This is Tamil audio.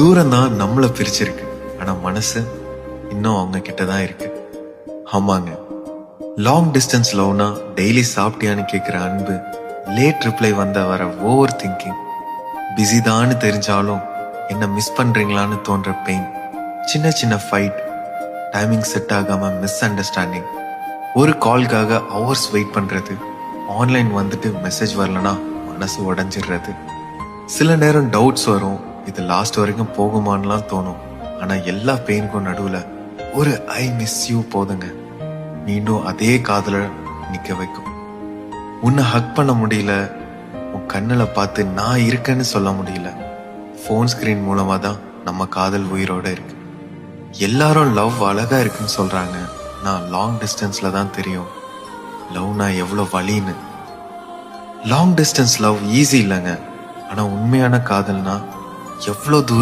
தூரம் தான் நம்மள பிரிச்சிருக்கு, ஆனா மனசு இன்னும் அவங்க கிட்டதான் இருக்கு. ஆமாங்க, லாங் டிஸ்டன்ஸ் லவ்னா டெய்லி சாப்பிட்டியான்னு கேட்கிற அன்பு, லேட் ரிப்ளை வந்த வர ஓவர் திங்கிங், பிஸிதான்னு தெரிஞ்சாலும் என்ன மிஸ் பண்றீங்களான்னு தோன்ற பெயின், சின்ன சின்ன ஃபைட், டைமிங் செட் ஆகாம மிஸ் அண்டர்ஸ்டாண்டிங், ஒரு கால்காக ஹவர்ஸ் வெயிட் பண்றது, ஆன்லைன் வந்துட்டு மெசேஜ் வரலனா மனசு உடஞ்சிடுறது. சில நேரம் டவுட்ஸ் வரும், இது லாஸ்ட் வரைக்கும் போகுமான்லாம் தோணும். ஆனா எல்லா பெயினுக்கும் நடுவுல ஒரு ஐ மிஸ் யூ போதுங்க, மீண்டும் அதே காதல நிக்க வைக்கும். உன்னை ஹக் பண்ண முடியல, உன் கண்ணுல பார்த்து நான் இருக்கேன்னு சொல்ல முடியல. போன் ஸ்கிரீன் மூலமா தான் நம்ம காதல் உயிரோட இருக்கு. எல்லாரும் லவ் அழகா இருக்குன்னு சொல்றாங்க, நான் லாங் டிஸ்டன்ஸ்ல தான் தெரியும் லவ்னா எவ்வளவு வலின்னு. லாங் டிஸ்டன்ஸ் லவ் ஈஸி இல்லைங்க, ஆனா உண்மையான காதல்னா எவ்வளவு தூரம்